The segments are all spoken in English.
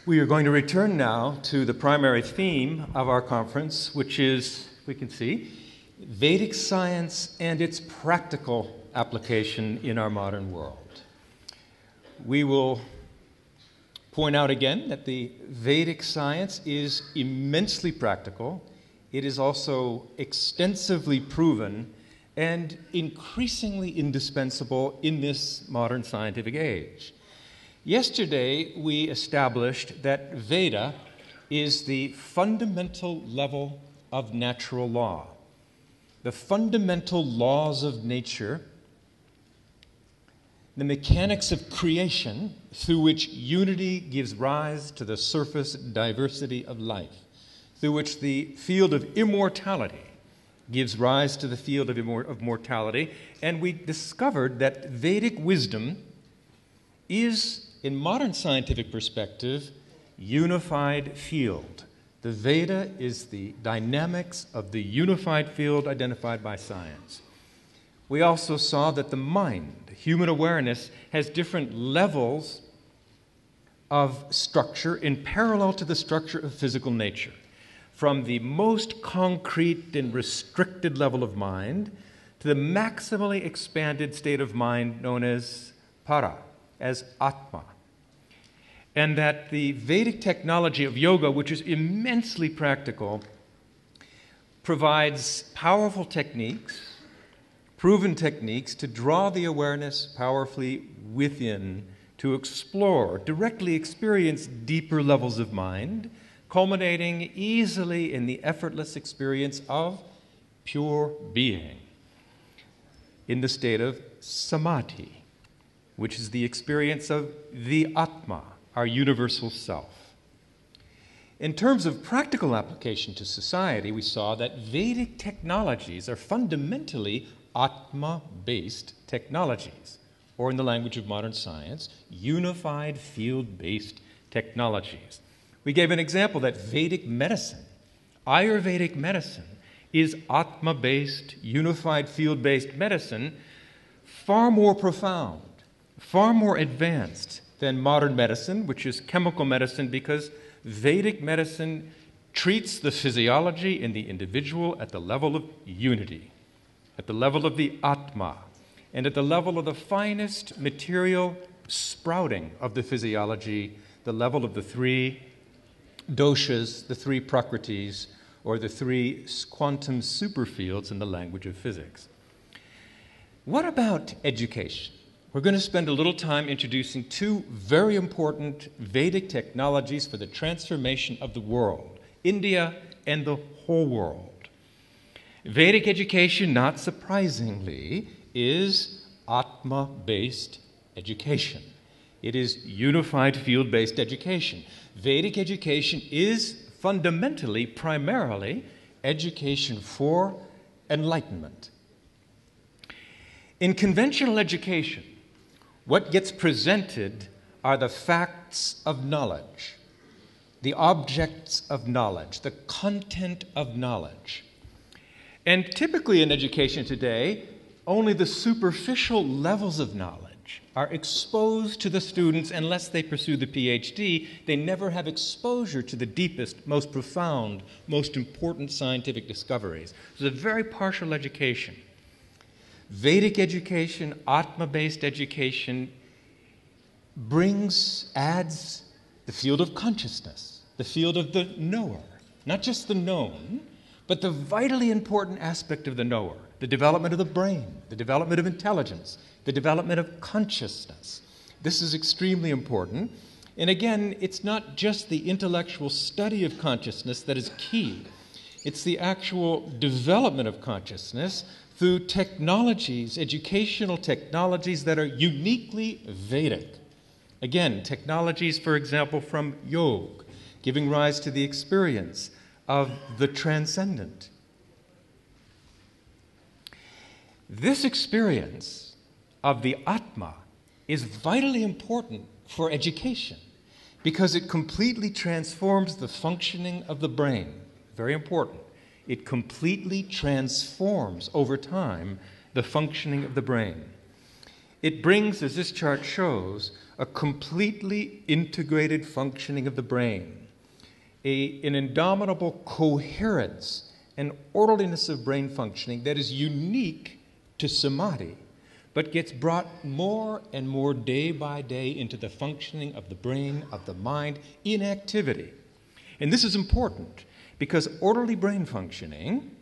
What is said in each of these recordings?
We are going to return now to the primary theme of our conference, which is, we can see, Vedic science and its practical application in our modern world. We will point out again that the Vedic science is immensely practical. It is also extensively proven and increasingly indispensable in this modern scientific age. Yesterday, we established that Veda is the fundamental level of natural law. The fundamental laws of nature, the mechanics of creation through which unity gives rise to the surface diversity of life, through which the field of immortality gives rise to the field of mortality. And we discovered that Vedic wisdom is, in modern scientific perspective, unified field. The Veda is the dynamics of the unified field identified by science. We also saw that the mind, human awareness, has different levels of structure in parallel to the structure of physical nature, from the most concrete and restricted level of mind to the maximally expanded state of mind known as para, as Atma. And that the Vedic technology of yoga, which is immensely practical, provides powerful techniques, proven techniques to draw the awareness powerfully within, to explore, directly experience deeper levels of mind, culminating easily in the effortless experience of pure being in the state of Samadhi, which is the experience of the Atma, our universal self. In terms of practical application to society, we saw that Vedic technologies are fundamentally Atma-based technologies, or in the language of modern science, unified field-based technologies. We gave an example that Vedic medicine, Ayurvedic medicine, is Atma-based, unified field-based medicine, far more profound, far more advanced than modern medicine, which is chemical medicine, because Vedic medicine treats the physiology in the individual at the level of unity, at the level of the Atma, and at the level of the finest material sprouting of the physiology, the level of the three doshas, the three prakritis, or the three quantum superfields in the language of physics. What about education? We're going to spend a little time introducing two very important Vedic technologies for the transformation of the world, India and the whole world. Vedic education, not surprisingly, is Atma-based education. It is unified field-based education. Vedic education is fundamentally, primarily, education for enlightenment. In conventional education, what gets presented are the facts of knowledge, the objects of knowledge, the content of knowledge. And typically in education today, only the superficial levels of knowledge are exposed to the students unless they pursue the PhD. They never have exposure to the deepest, most profound, most important scientific discoveries. It's a very partial education. Vedic education, Atma-based education, adds the field of consciousness, the field of the knower, not just the known, but the vitally important aspect of the knower, the development of the brain, the development of intelligence, the development of consciousness. This is extremely important. And again, it's not just the intellectual study of consciousness that is key. It's the actual development of consciousness through technologies, educational technologies that are uniquely Vedic. Again, technologies, for example, from yoga, giving rise to the experience of the transcendent. This experience of the Atma is vitally important for education because it completely transforms the functioning of the brain. Very important. It completely transforms over time the functioning of the brain. It brings, as this chart shows, a completely integrated functioning of the brain, an indomitable coherence and orderliness of brain functioning that is unique to Samadhi, but gets brought more and more day by day into the functioning of the brain, of the mind, in activity. And this is important because orderly brain functioning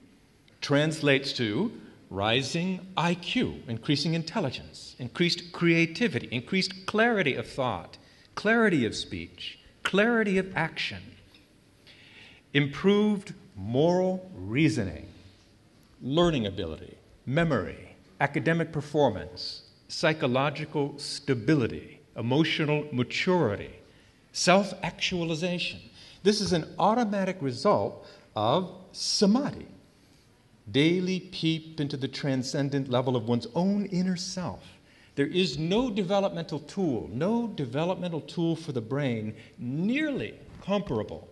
translates to rising IQ, increasing intelligence, increased creativity, increased clarity of thought, clarity of speech, clarity of action, improved moral reasoning, learning ability, memory, academic performance, psychological stability, emotional maturity, self-actualization. This is an automatic result of Samadhi. Daily peep into the transcendent level of one's own inner self. There is no developmental tool for the brain nearly comparable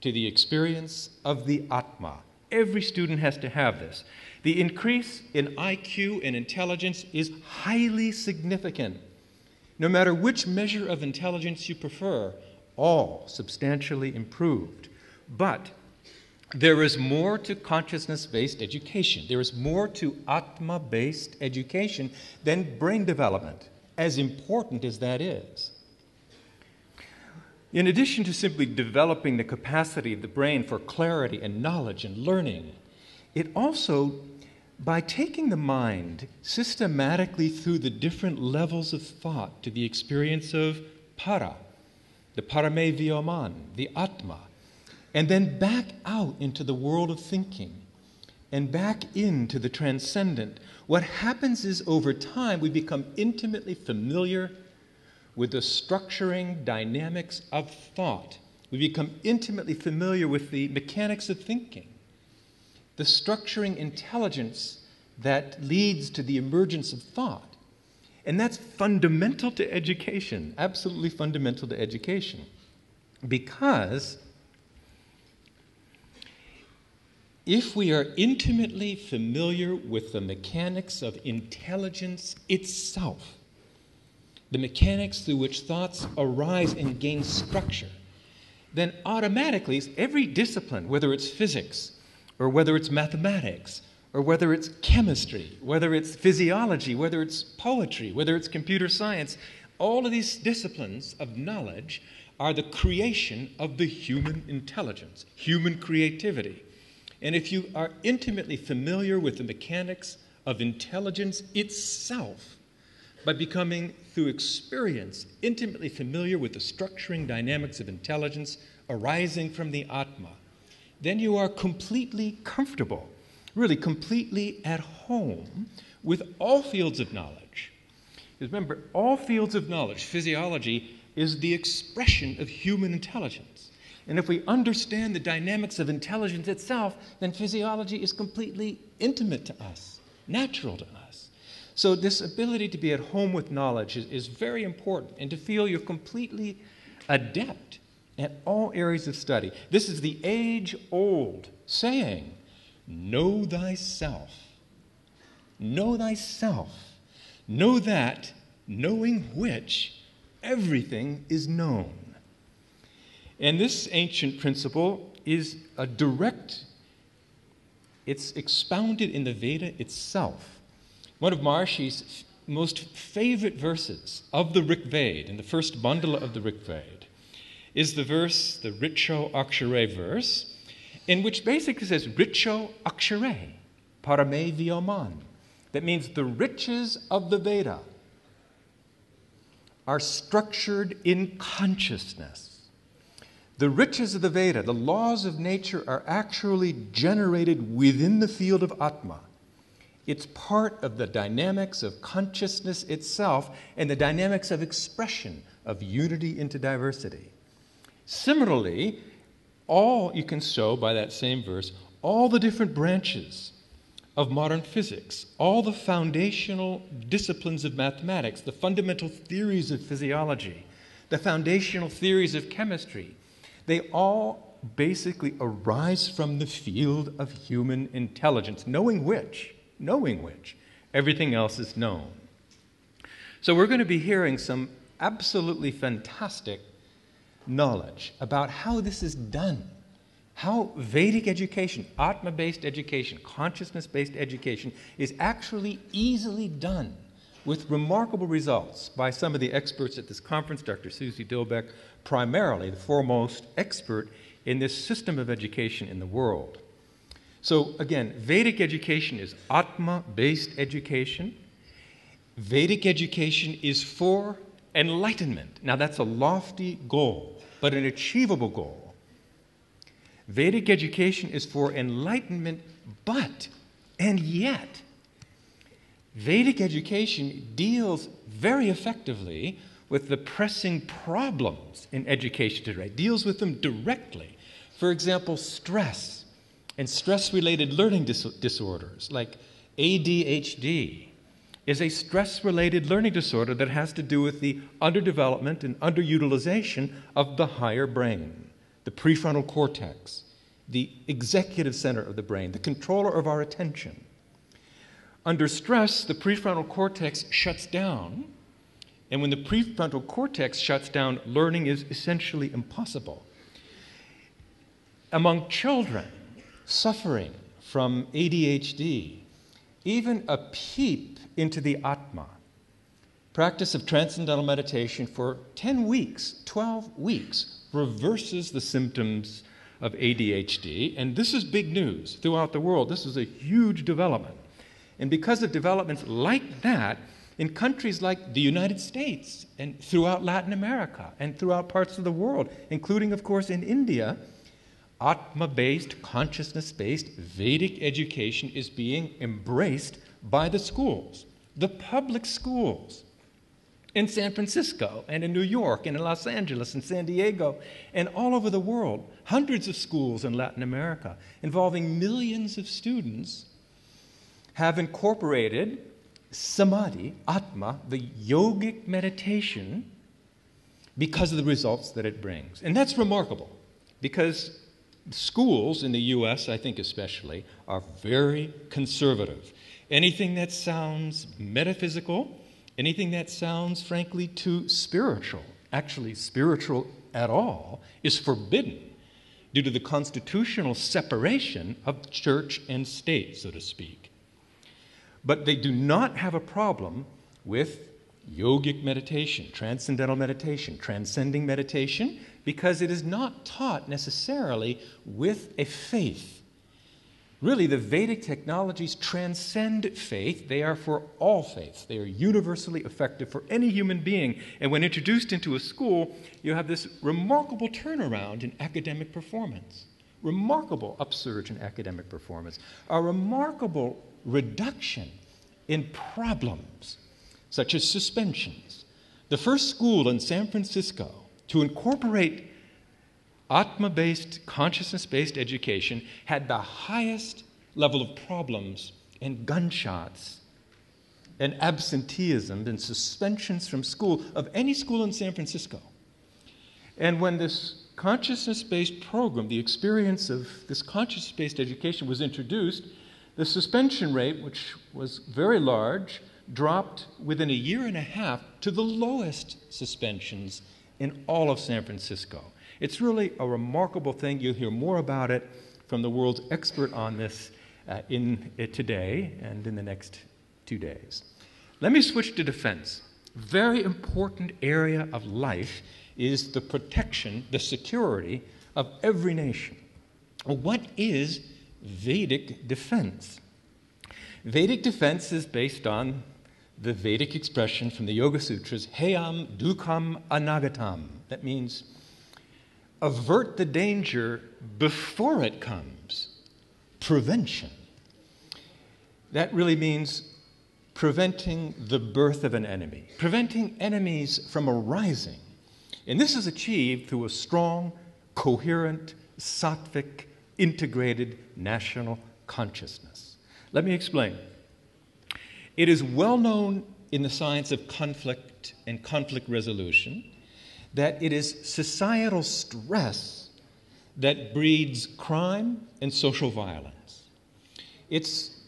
to the experience of the Atma. Every student has to have this. The increase in IQ and intelligence is highly significant. No matter which measure of intelligence you prefer, all substantially improved. But there is more to consciousness-based education. There is more to Atma-based education than brain development, as important as that is. In addition to simply developing the capacity of the brain for clarity and knowledge and learning, it also, by taking the mind systematically through the different levels of thought to the experience of para, the parame vyoman, the Atma, and then back out into the world of thinking and back into the transcendent, what happens is over time we become intimately familiar with the structuring dynamics of thought. We become intimately familiar with the mechanics of thinking, the structuring intelligence that leads to the emergence of thought. And that's fundamental to education, absolutely fundamental to education, because if we are intimately familiar with the mechanics of intelligence itself, the mechanics through which thoughts arise and gain structure, then automatically every discipline, whether it's physics or whether it's mathematics or whether it's chemistry, whether it's physiology, whether it's poetry, whether it's computer science, all of these disciplines of knowledge are the creation of the human intelligence, human creativity. And if you are intimately familiar with the mechanics of intelligence itself, by becoming, through experience, intimately familiar with the structuring dynamics of intelligence arising from the Atma, then you are completely comfortable, really completely at home with all fields of knowledge. Because remember, all fields of knowledge, physiology, is the expression of human intelligence. And if we understand the dynamics of intelligence itself, then physiology is completely intimate to us, natural to us. So this ability to be at home with knowledge is very important, and to feel you're completely adept at all areas of study. This is the age-old saying, know thyself. Know thyself. Know that, knowing which, everything is known. And this ancient principle is it's expounded in the Veda itself. One of Maharshi's most favorite verses of the Rig Veda, in the first bundle of the Rig Veda, is the verse, the Richo Akshare verse, in which basically says, Richo Akshare, Parame Vyoman. That means the riches of the Veda are structured in consciousness. The riches of the Veda, the laws of nature, are actually generated within the field of Atma. It's part of the dynamics of consciousness itself and the dynamics of expression, of unity into diversity. Similarly, you can show by that same verse, all the different branches of modern physics, all the foundational disciplines of mathematics, the fundamental theories of physiology, the foundational theories of chemistry, they all basically arise from the field of human intelligence, knowing which everything else is known. So we're going to be hearing some absolutely fantastic knowledge about how this is done, how Vedic education, Atma-based education, consciousness-based education is actually easily done with remarkable results by some of the experts at this conference, Dr. Susie Dilbeck, primarily the foremost expert in this system of education in the world. So again, Vedic education is Atma-based education. Vedic education is for enlightenment. Now that's a lofty goal, but an achievable goal. Vedic education is for enlightenment, and yet, Vedic education deals very effectively with the pressing problems in education today, deals with them directly. For example, stress and stress-related learning disorders like ADHD is a stress-related learning disorder that has to do with the underdevelopment and underutilization of the higher brain, the prefrontal cortex, the executive center of the brain, the controller of our attention. Under stress, the prefrontal cortex shuts down, and when the prefrontal cortex shuts down, learning is essentially impossible. Among children suffering from ADHD, even a peep into the Atma, practice of transcendental meditation for 10 weeks, 12 weeks, reverses the symptoms of ADHD, and this is big news throughout the world. This is a huge development. And because of developments like that, in countries like the United States and throughout Latin America and throughout parts of the world, including, of course, in India, Atma-based, consciousness-based Vedic education is being embraced by the schools, the public schools, in San Francisco and in New York and in Los Angeles and San Diego and all over the world. Hundreds of schools in Latin America involving millions of students have incorporated Samadhi, Atma, the yogic meditation, because of the results that it brings. And that's remarkable, because schools in the U.S., I think especially, are very conservative. Anything that sounds metaphysical, anything that sounds, frankly, too spiritual, actually spiritual at all, is forbidden due to the constitutional separation of church and state, so to speak. But they do not have a problem with yogic meditation, transcendental meditation, transcending meditation, because it is not taught necessarily with a faith. Really, the Vedic technologies transcend faith. They are for all faiths. They are universally effective for any human being. And when introduced into a school, you have this remarkable turnaround in academic performance, remarkable upsurge in academic performance, a remarkable reduction in problems, such as suspensions. The first school in San Francisco to incorporate Atma-based, consciousness-based education had the highest level of problems and gunshots and absenteeism and suspensions from school of any school in San Francisco. And when this consciousness-based program, the experience of this consciousness-based education was introduced, the suspension rate, which was very large, dropped within a year and a half to the lowest suspensions in all of San Francisco. It's really a remarkable thing. You'll hear more about it from the world's expert on this today and in the next 2 days. Let me switch to defense. Very important area of life is the protection, the security of every nation. What is Vedic defense? Vedic defense is based on the Vedic expression from the Yoga Sutras, Heyam Dukkam Anagatam. That means avert the danger before it comes. Prevention. That really means preventing the birth of an enemy, preventing enemies from arising. And this is achieved through a strong, coherent, sattvic, integrated national consciousness. Let me explain. It is well known in the science of conflict and conflict resolution that it is societal stress that breeds crime and social violence. It's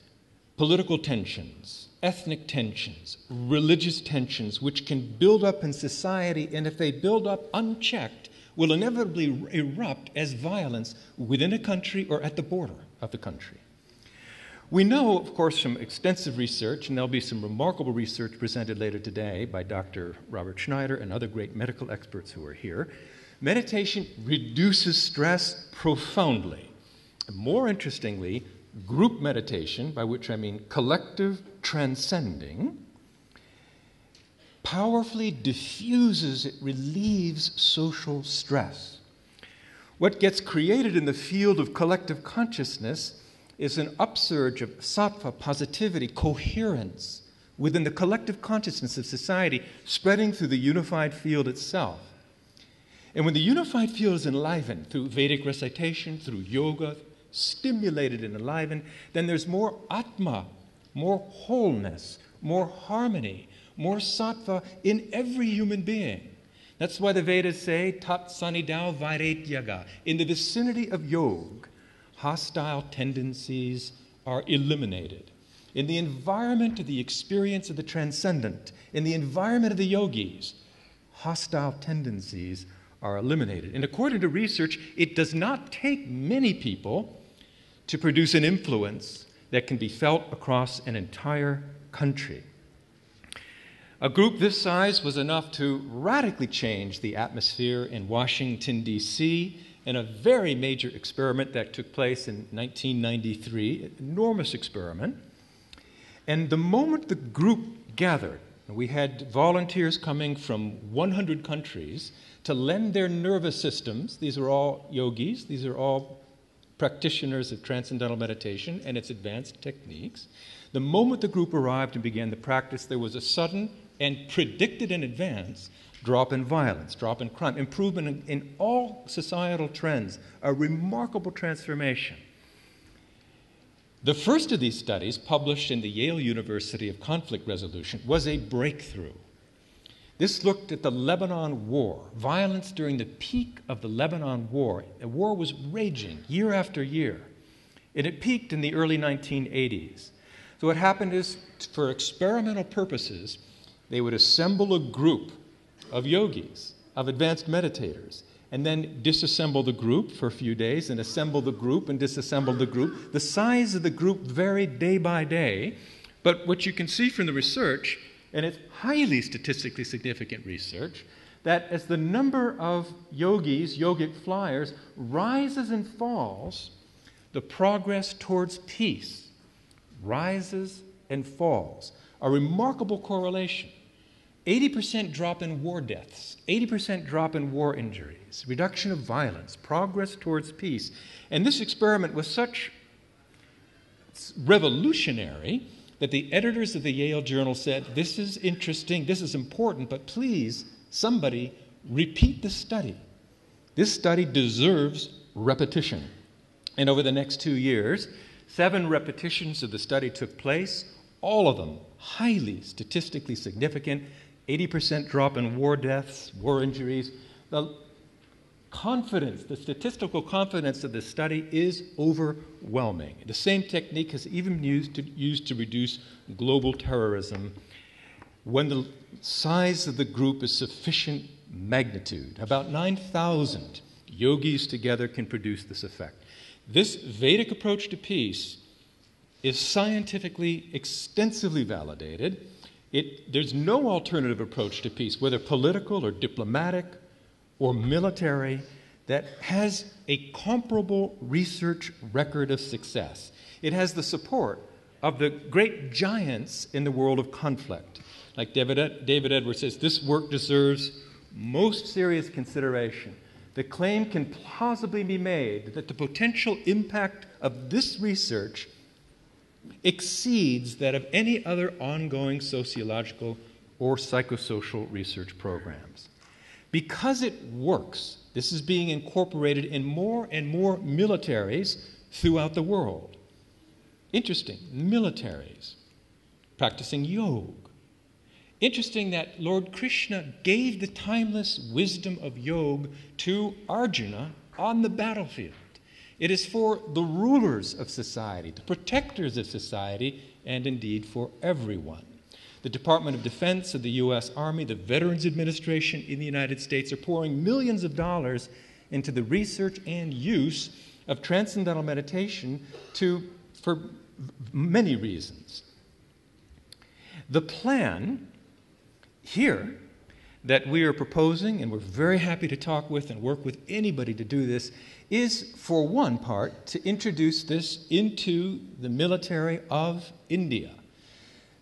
political tensions ethnic tensions, religious tensions, which can build up in society, and if they build up unchecked, will inevitably erupt as violence within a country or at the border of the country. We know, of course, from extensive research, and there'll be some remarkable research presented later today by Dr. Robert Schneider and other great medical experts who are here, meditation reduces stress profoundly. More interestingly, group meditation, by which I mean collective transcending, powerfully diffuses, it relieves social stress. What gets created in the field of collective consciousness is an upsurge of sattva, positivity, coherence within the collective consciousness of society, spreading through the unified field itself. And when the unified field is enlivened through Vedic recitation, through yoga, stimulated and enlivened, then there's more atma, more wholeness, more harmony, more sattva in every human being. That's why the Vedas say, tat sanidau vairetyaga. In the vicinity of yoga, hostile tendencies are eliminated. In the environment of the experience of the transcendent, in the environment of the yogis, hostile tendencies are eliminated. And according to research, it does not take many people to produce an influence that can be felt across an entire country. A group this size was enough to radically change the atmosphere in Washington, D.C., in a very major experiment that took place in 1993, an enormous experiment. And the moment the group gathered, we had volunteers coming from 100 countries to lend their nervous systems. These are all yogis. These are all practitioners of Transcendental Meditation and its advanced techniques. The moment the group arrived and began the practice, there was a sudden and predicted in advance drop in violence, drop in crime, improvement in all societal trends, a remarkable transformation. The first of these studies, published in the Yale University of Conflict Resolution, was a breakthrough. This looked at the Lebanon War, violence during the peak of the Lebanon War. The war was raging year after year, and it peaked in the early 1980s. So what happened is, for experimental purposes, they would assemble a group of yogis, of advanced meditators, and then disassemble the group for a few days and assemble the group and disassemble the group. The size of the group varied day by day, but what you can see from the research, and it's highly statistically significant research, that as the number of yogis, yogic flyers, rises and falls, the progress towards peace rises and falls. A remarkable correlation. 80% drop in war deaths, 80% drop in war injuries, reduction of violence, progress towards peace. And this experiment was such revolutionary that the editors of the Yale Journal said, this is interesting, this is important, but please, somebody repeat the study. This study deserves repetition. And over the next 2 years, 7 repetitions of the study took place, all of them highly statistically significant, 80% drop in war deaths, war injuries. The confidence, the statistical confidence of this study is overwhelming. The same technique has even used to reduce global terrorism when the size of the group is sufficient magnitude. About 9,000 yogis together can produce this effect. This Vedic approach to peace is scientifically extensively validated. There's no alternative approach to peace, whether political or diplomatic or military, that has a comparable research record of success. It has the support of the great giants in the world of conflict. Like David Edwards says, this work deserves most serious consideration. The claim can plausibly be made that the potential impact of this research exceeds that of any other ongoing sociological or psychosocial research programs. Because it works, this is being incorporated in more and more militaries throughout the world. Interesting, militaries practicing yoga. Interesting that Lord Krishna gave the timeless wisdom of yoga to Arjuna on the battlefield. It is for the rulers of society, the protectors of society, and indeed for everyone. The Department of Defense of the U.S. Army, the Veterans Administration in the United States are pouring millions of dollars into the research and use of transcendental meditation for many reasons. The plan here that we are proposing, and we're very happy to talk with and work with anybody to do this, is for one part to introduce this into the military of India.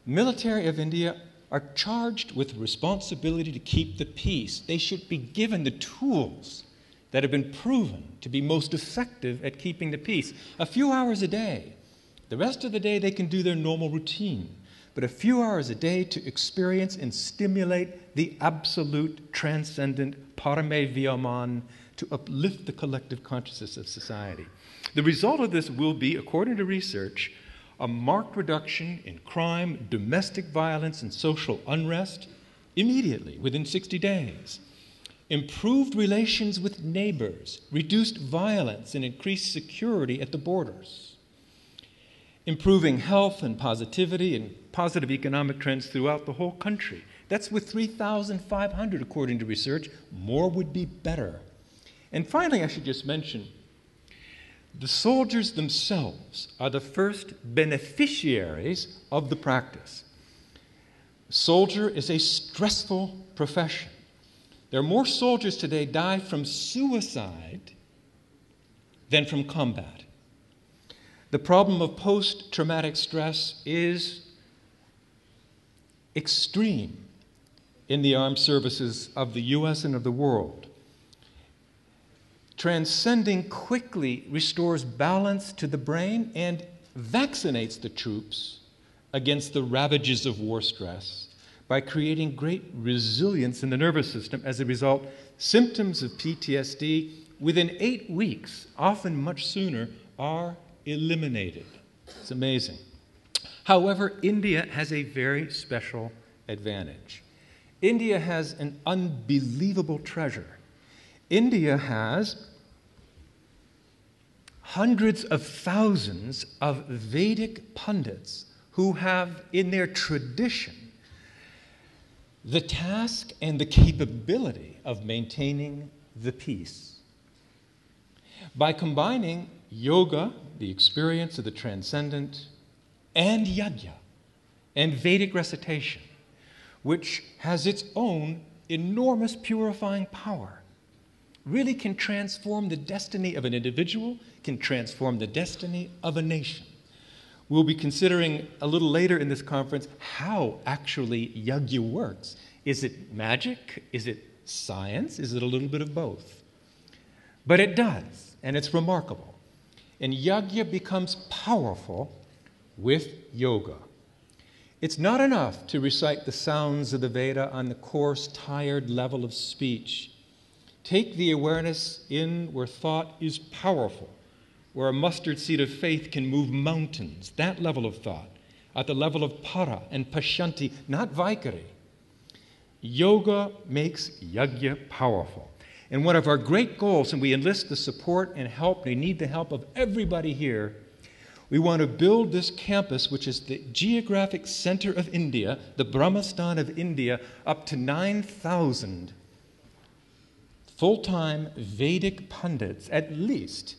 Military of India are charged with responsibility to keep the peace. They should be given the tools that have been proven to be most effective at keeping the peace. A few hours a day. The rest of the day they can do their normal routine. But a few hours a day to experience and stimulate the absolute transcendent parame vyaman, to uplift the collective consciousness of society. The result of this will be, according to research, a marked reduction in crime, domestic violence, and social unrest immediately, within 60 days. Improved relations with neighbors, reduced violence, and increased security at the borders. Improving health and positivity and positive economic trends throughout the whole country. That's with 3,500, according to research. More would be better. And finally, I should just mention, the soldiers themselves are the first beneficiaries of the practice. Soldier is a stressful profession. There are more soldiers today die from suicide than from combat. The problem of post-traumatic stress is extreme in the armed services of the U.S. and of the world. Transcending quickly restores balance to the brain and vaccinates the troops against the ravages of war stress by creating great resilience in the nervous system. As a result, symptoms of PTSD within 8 weeks, often much sooner, are eliminated. It's amazing. However, India has a very special advantage. India has an unbelievable treasure. India has hundreds of thousands of Vedic pundits who have in their tradition the task and the capability of maintaining the peace. By combining yoga, the experience of the transcendent, and yajna, and Vedic recitation, which has its own enormous purifying power, really can transform the destiny of an individual, can transform the destiny of a nation. We'll be considering a little later in this conference how actually yajna works. Is it magic? Is it science? Is it a little bit of both? But it does, and it's remarkable. And yajna becomes powerful with yoga. It's not enough to recite the sounds of the Veda on the coarse, tired level of speech. Take the awareness in where thought is powerful, where a mustard seed of faith can move mountains, that level of thought, at the level of para and pashanti, not vaikari. Yoga makes yajna powerful. And one of our great goals, and we enlist the support and help, we need the help of everybody here, we want to build this campus, which is the geographic center of India, the Brahmastan of India, up to 9,000 full-time Vedic pundits, at least,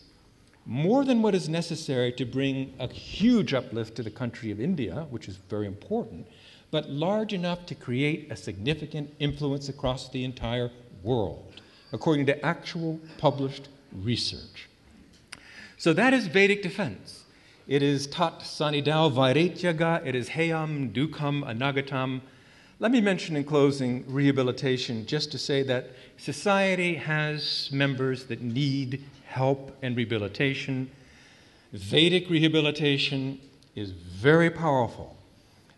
more than what is necessary to bring a huge uplift to the country of India, which is very important, but large enough to create a significant influence across the entire world, according to actual published research. So that is Vedic defense. It is Tat Sanidao Vairetyaga, it is Heyam Dukham Anagatam. Let me mention in closing rehabilitation, just to say that society has members that need help and rehabilitation. Vedic rehabilitation is very powerful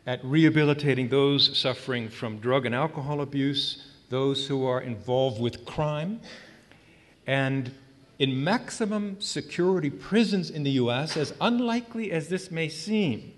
at rehabilitating those suffering from drug and alcohol abuse, those who are involved with crime. And in maximum security prisons in the U.S., as unlikely as this may seem,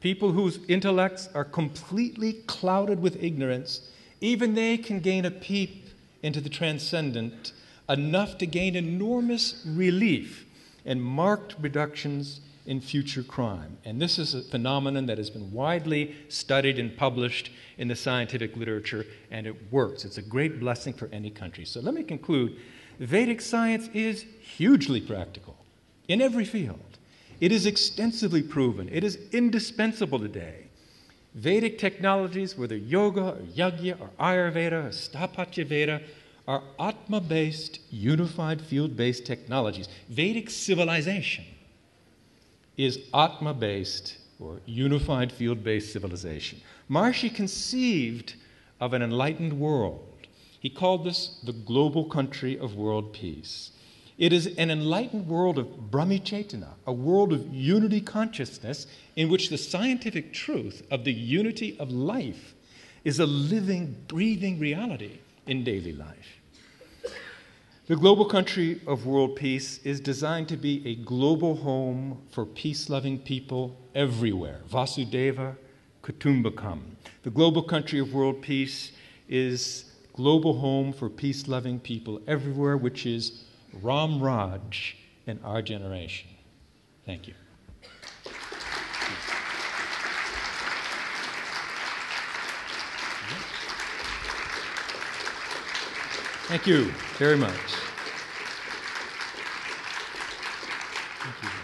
people whose intellects are completely clouded with ignorance, even they can gain a peep into the transcendent, enough to gain enormous relief and marked reductions in future crime. And this is a phenomenon that has been widely studied and published in the scientific literature, and it works. It's a great blessing for any country. So let me conclude. Vedic science is hugely practical in every field. It is extensively proven. It is indispensable today. Vedic technologies, whether yoga or yajna or Ayurveda or Sthapatya Veda, are Atma-based, unified field-based technologies. Vedic civilization is Atma-based or unified field-based civilization. Maharishi conceived of an enlightened world. He called this the global country of world peace. It is an enlightened world of Brahmi-Chaitanya, a world of unity consciousness in which the scientific truth of the unity of life is a living, breathing reality in daily life. The global country of world peace is designed to be a global home for peace-loving people everywhere. Vasudeva Kutumbakam. The global country of world peace is global home for peace-loving people everywhere, which is Ram Raj in our generation. Thank you. Thank you very much. Thank you.